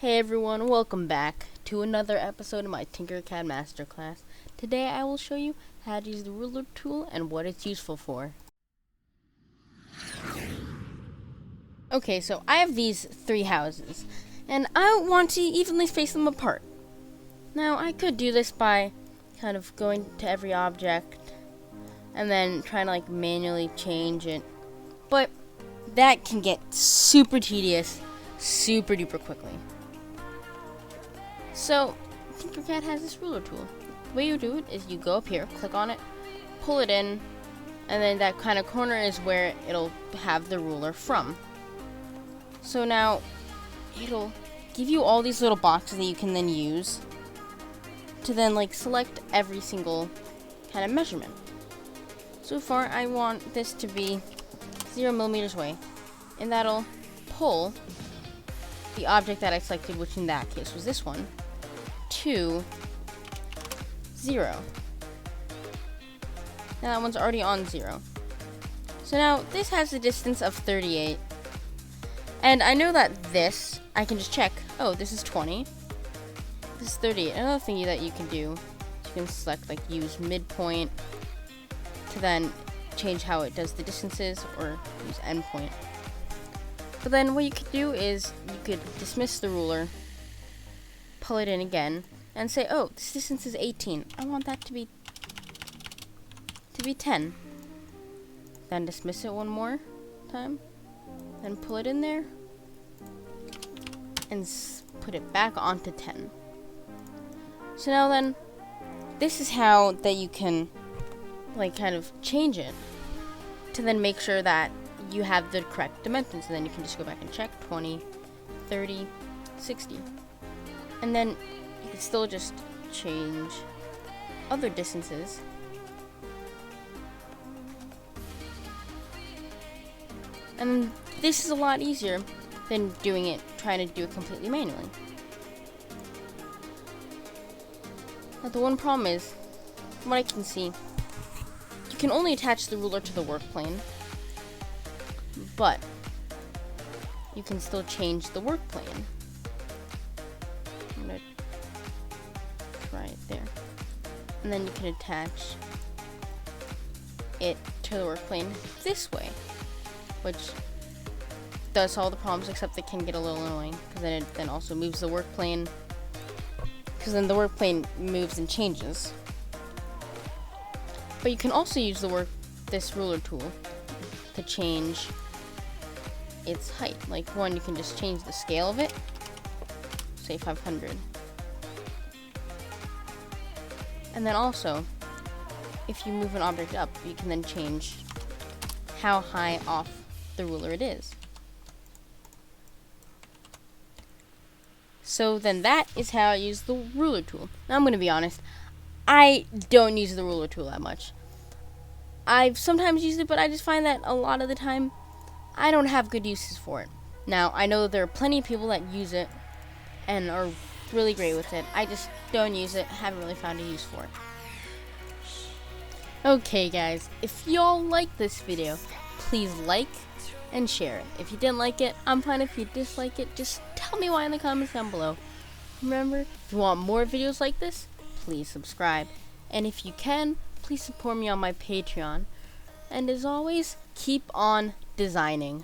Hey everyone, welcome back to another episode of my TinkerCad Masterclass. Today I will show you how to use the ruler tool and what it's useful for. Okay, so I have these three houses, and I want to evenly space them apart. Now, I could do this by kind of going to every object and then trying to manually change it, but that can get super tedious super duper quickly. So, TinkerCad has this ruler tool. The way you do it is you go up here, click on it, pull it in, and then that kind of corner is where it'll have the ruler from. So now, it'll give you all these little boxes that you can then use to then select every single kind of measurement. So far, I want this to be 0 millimeters away, and that'll pull the object that I selected, which in that case was this one, to 0. Now that one's already on 0. So now this has a distance of 38. And I know that this, I can just check, oh, this is 20. This is 38. Another thing that you can do, you can select use midpoint to then change how it does the distances, or use endpoint. But then what you could do is you could dismiss the ruler, pull it in again, and say, oh, this distance is 18. I want that to be 10. Then dismiss it one more time, then pull it in there, and put it back onto 10. So now then, this is how that you can kind of change it to then make sure that you have the correct dimensions, and then you can just go back and check 20, 30, 60. And then you can still just change other distances. And this is a lot easier than trying to do it completely manually. Now the one problem is, from what I can see, you can only attach the ruler to the work plane, but you can still change the work plane. I'm gonna try it there. And then you can attach it to the work plane this way, which does solve the problems, except it can get a little annoying, because then it also moves the work plane, because then the work plane moves and changes. But you can also use this ruler tool to change its height. One, you can just change the scale of it, say 500. And then also, if you move an object up, you can then change how high off the ruler it is. So then that is how I use the ruler tool. Now I'm going to be honest, I don't use the ruler tool that much. I've sometimes used it, but I just find that a lot of the time, I don't have good uses for it. Now, I know there are plenty of people that use it and are really great with it. I just don't use it, haven't really found a use for it. Okay guys, if y'all like this video, please like and share it. If you didn't like it, I'm fine if you dislike it. Just tell me why in the comments down below. Remember, if you want more videos like this, please subscribe. And if you can, please support me on my Patreon. And as always, keep on designing.